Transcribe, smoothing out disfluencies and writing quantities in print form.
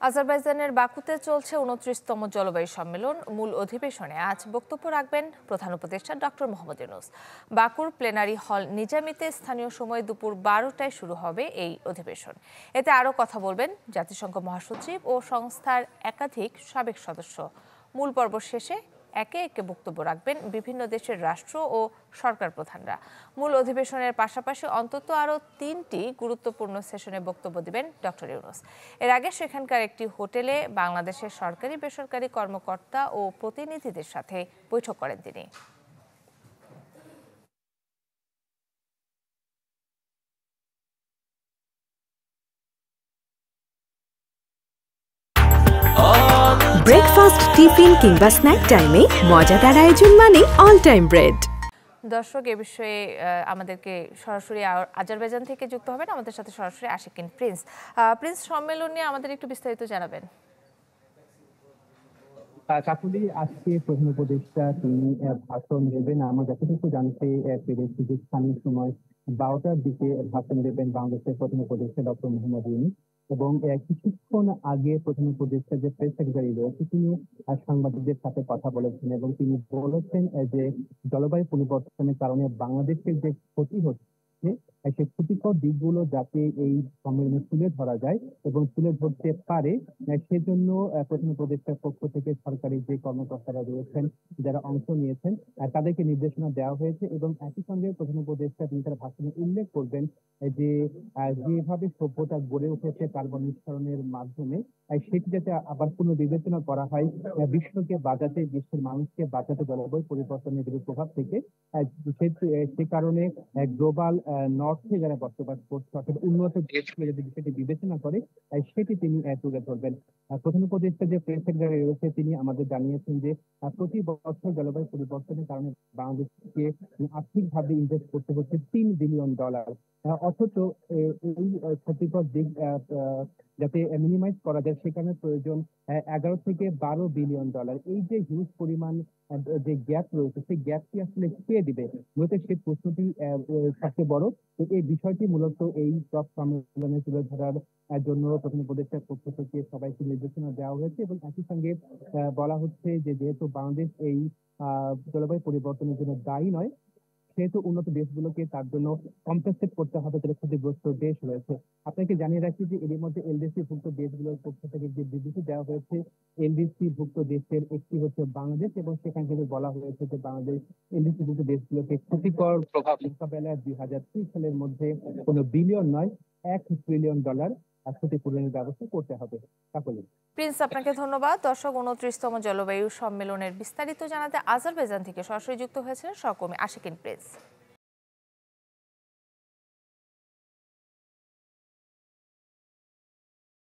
আজারবাইজানের বাকুতে চলছে ২৯তম জলবায়ু সম্মেলন। মূল অধিবেশনে আজ বক্তব্য রাখবেন প্রধান উপদেষ্টা ডক্টর মোহাম্মদ ইউনূস। বাকুর প্লেনারি হল নিজামীতে স্থানীয় সময় দুপুর ১২টায় শুরু হবে এই অধিবেশন। এতে আরও কথা বলবেন জাতিসংঘ মহাসচিব ও সংস্থার একাধিক সাবেক সদস্য। মূল পর্ব শেষে একে একে বক্তব্য রাখবেন বিভিন্ন দেশের রাষ্ট্র ও সরকার প্রধানরা। মূল অধিবেশনের পাশাপাশি অন্তত আরও ৩টি গুরুত্বপূর্ণ সেশনে বক্তব্য দিবেন ডক্টর ইউনূস। এর আগে সেখানকার একটি হোটেলে বাংলাদেশের সরকারি বেসরকারি কর্মকর্তা ও প্রতিনিধিদের সাথে বৈঠক করেন তিনি। ব্রেকফাস্ট, টিফিন কিংবা স্ন্যাক টাইমে মজাদার আয়োজন মানে অল টাইম ব্রেড। দর্শক, এ বিষয়ে আমাদেরকে সরাসরি আজারবাইজান থেকে যুক্ত হবেন আমাদের সাথে সরাসরি আশিকিন প্রিন্স। প্রিন্স, সম্মেলন নিয়ে আমাদের একটু বিস্তারিত জানাবেন। কাকুলি, আজকে প্রধান উপদেষ্টা তিনি ভাষণ দেবেন। আমরা যতটুকু জানতে পেরেছি যে স্থানীয় সময় ১২টার দিকে ভাষণ দেবেন বাংলাদেশের প্রধান উপদেষ্টা ডক্টর মোহাম্মদ ইউনূস। এবং কিছুক্ষণ আগে প্রধান উপদেষ্টা যে প্রেস সেক্রেটারি রয়েছে তিনি সাংবাদিকদের সাথে কথা বলেছেন এবং তিনি বলেছেন যে জলবায়ু পরিবর্তনের কারণে বাংলাদেশের যে ক্ষতি হচ্ছে সেই ক্ষতিকর দিকগুলো যাতে এই সম্মেলনে তুলে ধরা যায় এবং তুলে ধরতে পারে, সেজন্য প্রধান উপদেষ্টার পক্ষ থেকে সরকারি যে কর্মকর্তারা রয়েছেন যারা অংশ নিয়েছেন তাদেরকে নির্দেশনা দেওয়া হয়েছে। এবং একই সঙ্গে প্রধান উপদেষ্টা তিনি তার ভাষণে উল্লেখ করবেন যে যেভাবে সভ্যতা গড়ে উঠেছে কার্বন নিঃসরণের মাধ্যমে, সেটি যাতে আবার পুনর্বিবেচনা করা হয়, বিশ্বকে বাঁচাতে, বিশ্বের মানুষকে বাঁচাতে জলবায়ু পরিবর্তনের বিরূপ প্রভাব থেকে। সে কারণে গ্লোবাল নর্থে যারা বসবাস করছে অর্থাৎ উন্নত দেশগুলো যদি বিষয়টি বিবেচনা করে সেটি তিনি তুলে ধরবেন। প্রধান উপদেষ্টা যে প্রেস সেক্রেটারি রয়েছে তিনি আমাদের জানিয়েছেন যে প্রতি বছর জলবায়ু পরিবর্তনের কারণে বাংলাদেশকে আর্থিকভাবে ইনভেস্ট করতে হচ্ছে $3 বিলিয়ন। অথচ এই ক্ষতিকর দিক যাতে মিনিমাইজ করা যায় সেখানে প্রয়োজন 11 থেকে 12 বিলিয়ন ডলার। এই যে হিউজ পরিমাণ যে গ্যাপ রয়েছে সেই গ্যাপটি আসলে কে দিবে, মূলত সেই প্রশ্নটি সবচেয়ে বড়। তো এই বিষয়টি মূলত এই টপ সম্মেলনে তুলে ধরার জন্য প্রধান উপদেষ্টার পক্ষ থেকে সবাইকে নির্দেশনা দেওয়া হয়েছে। এবং একই সঙ্গে বলা হচ্ছে যে যেহেতু বাংলাদেশ এই জলবায়ু পরিবর্তনের জন্য দায়ী নয়, সেহেতু উন্নত দেশগুলোকে তার জন্য কম্পেনসেট করতে হবে যারা ক্ষতিগ্রস্ত দেশ রয়েছে। আপনাকে জানিয়ে রাখি যে এর মধ্যে এলডিসি ভুক্ত দেশগুলোর পক্ষ থেকে যে বিবৃতি দেওয়া হয়েছে, এলডিসি ভুক্ত দেশের একটি হচ্ছে বাংলাদেশ এবং সেখান থেকে বলা হয়েছে যে বাংলাদেশ এলডিসি ভুক্ত দেশগুলোকে ক্ষতিকর প্রভাব মোকাবেলায় ২০৩০ সালের মধ্যে কোনো বিলিয়ন নয় $1 ট্রিলিয়ন ক্ষতিপূরণের ব্যবস্থা করতে হবে। কাকলি প্রিন্স, আপনাকে ধন্যবাদ। দর্শক, ২৯তম জলবায়ু সম্মেলনের বিস্তারিত জানাতে আজারবাইজান থেকে সরাসরি যুক্ত হয়েছিলেন সহকর্মী আশিকিন প্রিন্স।